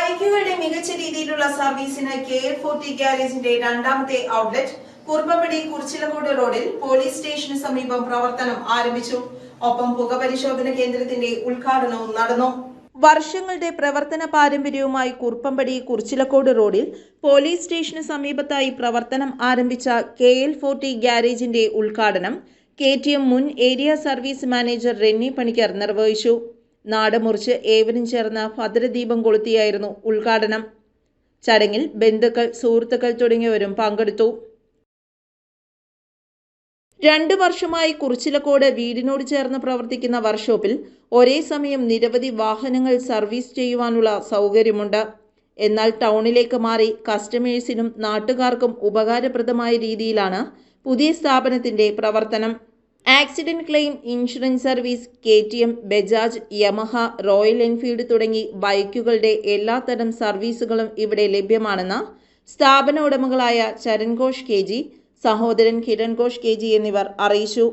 ബൈക്കുകളുടെ മികച്ച രീതിയിലുള്ള സർവീസിന് KL40 ഗ്യാരേജിന്റെ രണ്ടാമത്തെ ഔട്ട്ലെറ്റ് കുറുപ്പമ്പടി കുറിച്ചിലക്കോട് റോഡിൽ പോലീസ് സ്റ്റേഷന് സമീപം പ്രവർത്തനം ആരംഭിച്ചു. ഒപ്പം പുകപരിശോധന കേന്ദ്രത്തിന്റെ ഉദ്ഘാടനവും നടന്നു. വർഷങ്ങളുടെ പ്രവർത്തന പാരമ്പര്യവുമായി കുറുപ്പമ്പടി കുറിച്ചിലക്കോട് റോഡിൽ പോലീസ് സ്റ്റേഷന് സമീപത്തായി പ്രവർത്തനം ആരംഭിച്ച KL40 ഗ്യാരേജിന്റെ ഉദ്ഘാടനം KTM മുൻ area service manager Renny Panicker നിർവഹിച്ചു. നാട് മുറിച്ച് ഏവരും ചേർന്ന ഭദ്രദീപം കൊളുത്തിയായിരുന്നു ഉദ്ഘാടനം. ചടങ്ങിൽ ബന്ധുക്കൾ, സുഹൃത്തുക്കൾ തുടങ്ങിയവരും പങ്കെടുത്തു. 2 വർഷമായി കുറിച്ചിലക്കോട് വീടിനോട് ചേർന്ന് പ്രവർത്തിക്കുന്ന വർക്ക്ഷോപ്പിൽ ഒരേ സമയം നിരവധി വാഹനങ്ങൾ സർവീസ് ചെയ്യുവാനുള്ള സൗകര്യമുണ്ട്. എന്നാൽ ടൗണിലേക്ക് മാറി കസ്റ്റമേഴ്സിനും നാട്ടുകാർക്കും ഉപകാരപ്രദമായ രീതിയിലാണ് പുതിയ സ്ഥാപനത്തിന്റെ പ്രവർത്തനം. Accident claim insurance service, KTM, Bajaj, Yamaha, royal Enfield തുടങ്ങി ബൈക്കുകളുടെ എല്ലാത്തരം സർവീസുകളും ഇവിടെ ലഭ്യമാണെന്ന് സ്ഥാപന ഉടമകളായ ചരൺ ഘോഷ് KG, സഹോദരൻ കിരൺ ഘോഷ് KG എന്നിവർ അറിയിച്ചു.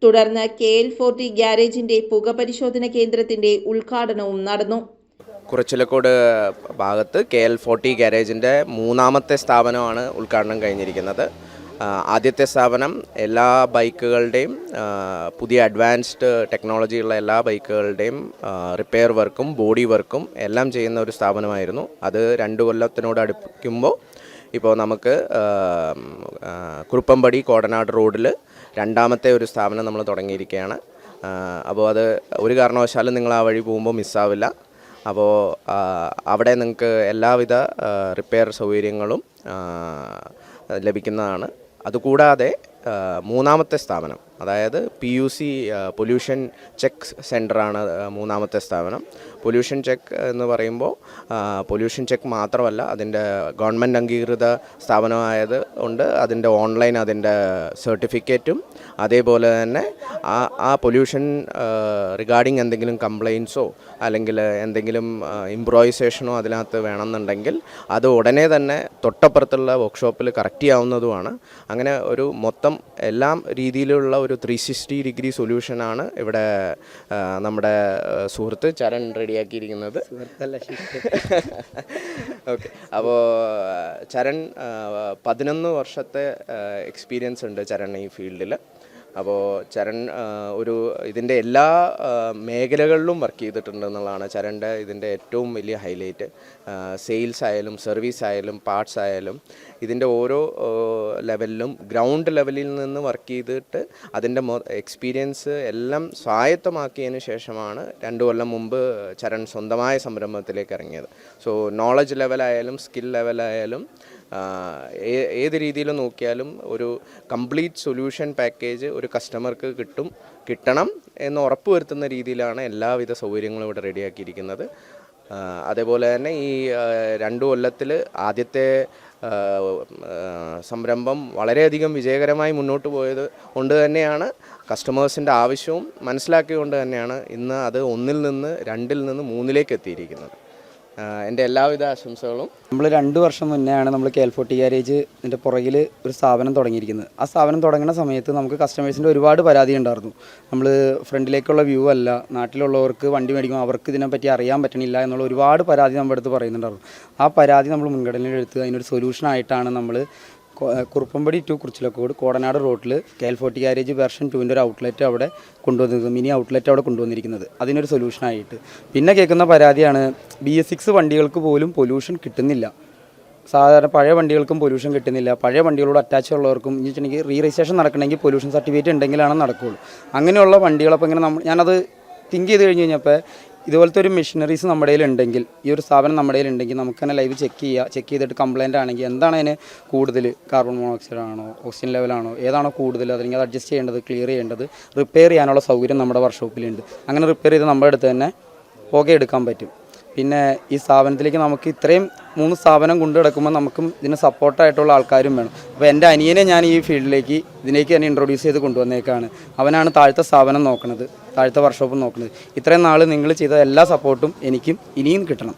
തുടർന്ന് KL40 ഗ്യാരേജിന്റെ പുകപരിശോധന കേന്ദ്രത്തിന്റെ ഉദ്ഘാടനവും നടന്നു. കുറിച്ചിലക്കോട് ഭാഗത്ത് KL40 ഗ്യാരേജിൻ്റെ 3ാമത്തെ സ്ഥാപനമാണ് ഉദ്ഘാടനം കഴിഞ്ഞിരിക്കുന്നത്. ആദ്യത്തെ സ്ഥാപനം എല്ലാ ബൈക്കുകളുടെയും പുതിയ അഡ്വാൻസ്ഡ് ടെക്നോളജിയുള്ള എല്ലാ ബൈക്കുകളുടെയും റിപ്പയർ വർക്കും ബോഡി വർക്കും എല്ലാം ചെയ്യുന്ന ഒരു സ്ഥാപനമായിരുന്നു. അത് 2 കൊല്ലത്തിനോട് അടുപ്പിക്കുമ്പോൾ ഇപ്പോൾ നമുക്ക് കുറുപ്പമ്പടി കോടനാട് റോഡിൽ 2ാമത്തെ ഒരു സ്ഥാപനം നമ്മൾ തുടങ്ങിയിരിക്കുകയാണ്. അപ്പോൾ അത് ഒരു കാരണവശാലും നിങ്ങൾ ആ വഴി പോകുമ്പോൾ മിസ്സാവില്ല. അപ്പോൾ അവിടെ നിങ്ങൾക്ക് എല്ലാവിധ റിപ്പയർ സൗകര്യങ്ങളും ലഭിക്കുന്നതാണ്. അതുകൂടാതെ 3ാമത്തെ സ്ഥാപനം, അതായത് PUC പൊല്യൂഷൻ ചെക്ക് സെൻ്ററാണ് 3ാമത്തെ സ്ഥാപനം. പൊല്യൂഷൻ ചെക്ക് എന്ന് പറയുമ്പോൾ പൊല്യൂഷൻ ചെക്ക് മാത്രമല്ല, അതിൻ്റെ ഗവൺമെൻറ് അംഗീകൃത സ്ഥാപനമായത് കൊണ്ട് അതിൻ്റെ ഓൺലൈൻ അതിൻ്റെ സർട്ടിഫിക്കറ്റും, അതേപോലെ തന്നെ ആ പൊല്യൂഷൻ റിഗാർഡിങ് എന്തെങ്കിലും കംപ്ലയിൻസോ അല്ലെങ്കിൽ എന്തെങ്കിലും ഇംപ്രോവൈസേഷനോ അതിനകത്ത് വേണമെന്നുണ്ടെങ്കിൽ അത് ഉടനെ തന്നെ തൊട്ടപ്പുറത്തുള്ള വർക്ക്ഷോപ്പിൽ കറക്റ്റ് ചെയ്യാവുന്നതുമാണ്. അങ്ങനെ ഒരു മൊത്തം എല്ലാം രീതിയിലുള്ള ഒരു 360 ഡിഗ്രി സൊല്യൂഷനാണ് ഇവിടെ നമ്മുടെ സുഹൃത്ത് ചരൺ റെഡിയാക്കിയിരിക്കുന്നത്. ഓക്കെ, അപ്പോൾ ചരൺ 11 വർഷത്തെ എക്സ്പീരിയൻസ് ഉണ്ട് ചരൺ ഈ ഫീൽഡിൽ. അപ്പോൾ ചരൺ ഇതിൻ്റെ എല്ലാ മേഖലകളിലും വർക്ക് ചെയ്തിട്ടുണ്ട് എന്നുള്ളതാണ് ചരണിൻ്റെ ഇതിൻ്റെ ഏറ്റവും വലിയ ഹൈലൈറ്റ്. സെയിൽസ് ആയാലും സർവീസ് ആയാലും പാർട്സ് ആയാലും ഇതിൻ്റെ ഓരോ ലെവലിലും ഗ്രൗണ്ട് ലെവലിൽ നിന്ന് വർക്ക് ചെയ്തിട്ട് അതിൻ്റെ എക്സ്പീരിയൻസ് എല്ലാം സ്വായത്തമാക്കിയതിന് ശേഷമാണ് 2 കൊല്ലം മുമ്പ് ചരൺ സ്വന്തമായ സംരംഭത്തിലേക്ക് ഇറങ്ങിയത്. സോ നോളജ് ലെവലായാലും സ്കിൽ ലെവലായാലും ഏത് രീതിയിൽ നോക്കിയാലും ഒരു കംപ്ലീറ്റ് സൊല്യൂഷൻ പാക്കേജ് ഒരു കസ്റ്റമർക്ക് കിട്ടണം എന്ന് ഉറപ്പുവരുത്തുന്ന രീതിയിലാണ് എല്ലാവിധ സൗകര്യങ്ങളും ഇവിടെ റെഡിയാക്കിയിരിക്കുന്നത്. അതേപോലെ തന്നെ ഈ 2 കൊല്ലത്തിൽ ആദ്യത്തെ സംരംഭം വളരെയധികം വിജയകരമായി മുന്നോട്ട് പോയത് കൊണ്ട് തന്നെയാണ് കസ്റ്റമേഴ്സിൻ്റെ ആവശ്യവും മനസ്സിലാക്കിയത് തന്നെയാണ് ഇന്ന് അത് 1-ൽ നിന്ന് 2-ൽ നിന്ന് 3-ലേക്ക് എത്തിയിരിക്കുന്നത്. എൻ്റെ എല്ലാവിധ ആശംസകളും. നമ്മൾ 2 വർഷം മുന്നെയാണ് നമ്മൾ KL40 ഗ്യാരേജ് ഇതിൻ്റെ പുറകിൽ ഒരു സ്ഥാപനം തുടങ്ങിയിരിക്കുന്നത്. ആ സ്ഥാപനം തുടങ്ങുന്ന സമയത്ത് നമുക്ക് കസ്റ്റമേഴ്സിൻ്റെ ഒരുപാട് പരാതി ഉണ്ടായിരുന്നു. നമ്മൾ ഫ്രണ്ടിലേക്കുള്ള വ്യൂ അല്ല, നാട്ടിലുള്ളവർക്ക് വണ്ടി മേടിക്കുമ്പോൾ അവർക്ക് ഇതിനെപ്പറ്റി അറിയാൻ പറ്റണില്ല എന്നുള്ള ഒരുപാട് പരാതി നമ്മുടെ അടുത്ത് പറയുന്നുണ്ടായിരുന്നു. ആ പരാതി നമ്മൾ മുൻഗണനയിലെടുത്ത് അതിനൊരു സൊല്യൂഷനായിട്ടാണ് നമ്മൾ കുറുപ്പമ്പടി ടു കുറിച്ചിലക്കോട് കോടനാട് റോഡിൽ KL40 ഗ്യാരേജ് വെർഷൻ 2ൻ്റെ ഒരു ഔട്ട്ലെറ്റ് അവിടെ കൊണ്ടുവന്നിരിക്കുന്നത്, മിനി ഔട്ട്ലെറ്റ് അവിടെ കൊണ്ടുവന്നിരിക്കുന്നത്. അതിനൊരു സൊല്യൂഷനായിട്ട് പിന്നെ കേൾക്കുന്ന പരാതിയാണ് BS6 വണ്ടികൾക്ക് പോലും പൊല്യൂഷൻ കിട്ടുന്നില്ല. സാധാരണ പഴയ വണ്ടികൾക്കും പൊല്യൂഷൻ കിട്ടുന്നില്ല. പഴയ വണ്ടികളോട് അറ്റാച്ച് ഉള്ളവർക്കും ഇനി വെച്ചിട്ടുണ്ടെങ്കിൽ രജിസ്ട്രേഷൻ നടക്കണമെങ്കിൽ പൊല്യൂഷൻ സർട്ടിഫിക്കറ്റ് ഉണ്ടെങ്കിലാണ് നടക്കുകയുള്ളൂ. അങ്ങനെയുള്ള വണ്ടികളപ്പോൾ ഇങ്ങനെ ഞാനത് തിങ്ക് ചെയ്ത് കഴിഞ്ഞപ്പോൾ ഇതുപോലത്തെ ഒരു മെഷീനറീസ് നമ്മുടെ കയ്യിലുണ്ടെങ്കിൽ, ഈ ഒരു സ്ഥാപനം നമ്മുടെ കയ്യിലുണ്ടെങ്കിൽ നമുക്ക് തന്നെ ലൈവ് ചെക്ക് ചെയ്തിട്ട് കംപ്ലയിൻ്റ് ആണെങ്കിൽ എന്താണ് അതിന് കൂടുതൽ, കാർബൺ മോണോക്സൈഡ് ആണോ, ഓക്സിജൻ ലെവലാണോ, ഏതാണോ കൂടുതൽ, അല്ലെങ്കിൽ അത് അഡ്ജസ്റ്റ് ചെയ്യേണ്ടത്, ക്ലിയർ ചെയ്യേണ്ടത്, റിപ്പയർ ചെയ്യാനുള്ള സൗകര്യം നമ്മുടെ വർക്ക്ഷോപ്പിലുണ്ട്. അങ്ങനെ റിപ്പയർ ചെയ്ത് നമ്മുടെ അടുത്ത് തന്നെ എടുക്കാൻ പറ്റും. പിന്നെ ഈ സ്ഥാപനത്തിലേക്ക് നമുക്ക് ഇത്രയും 3 സ്ഥാപനം കൊണ്ടു കിടക്കുമ്പോൾ നമുക്കും ഇതിന് സപ്പോർട്ടായിട്ടുള്ള ആൾക്കാരും വേണം. അപ്പോൾ എൻ്റെ അനിയനെ ഞാൻ ഈ ഫീൽഡിലേക്ക് ഇതിലേക്ക് തന്നെ ഇൻട്രൊഡ്യൂസ് ചെയ്ത് കൊണ്ടുവന്നേക്കാണ്. അവനാണ് താഴത്തെ സ്ഥാപനം നോക്കുന്നത്, താഴത്തെ വർക്ക്ഷോപ്പ് നോക്കുന്നത്. ഇത്രയും നാൾ നിങ്ങൾ ചെയ്ത എല്ലാ സപ്പോർട്ടും എനിക്കും ഇനിയും കിട്ടണം,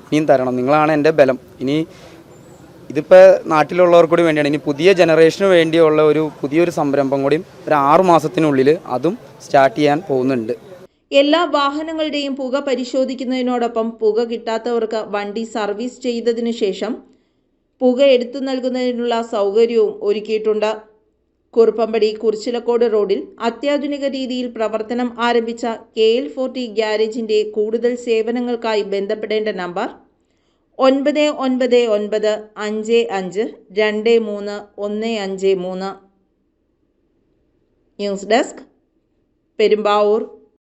ഇനിയും തരണം. നിങ്ങളാണ് എൻ്റെ ബലം. ഇനി ഇതിപ്പോൾ നാട്ടിലുള്ളവർക്ക് കൂടി വേണ്ടിയാണ്, ഇനി പുതിയ ജനറേഷന് വേണ്ടിയുള്ള പുതിയൊരു സംരംഭം കൂടി ഒരു 6 മാസത്തിനുള്ളിൽ അതും സ്റ്റാർട്ട് ചെയ്യാൻ പോകുന്നുണ്ട്. എല്ലാ വാഹനങ്ങളുടെയും പുക പരിശോധിക്കുന്നതിനോടൊപ്പം പുക കിട്ടാത്തവർക്ക് വണ്ടി സർവീസ് ചെയ്തതിനു ശേഷം പുക എടുത്തു നൽകുന്നതിനുള്ള സൗകര്യവും ഒരുക്കിയിട്ടുണ്ട്. കുറുപ്പമ്പടി കുറിച്ചിലക്കോട് റോഡിൽ അത്യാധുനിക രീതിയിൽ പ്രവർത്തനം ആരംഭിച്ച KL40 ഗ്യാരേജിന്റെ കൂടുതൽ സേവനങ്ങൾക്കായി ബന്ധപ്പെടേണ്ട നമ്പർ 9995523153. News desk, Perumbavoor.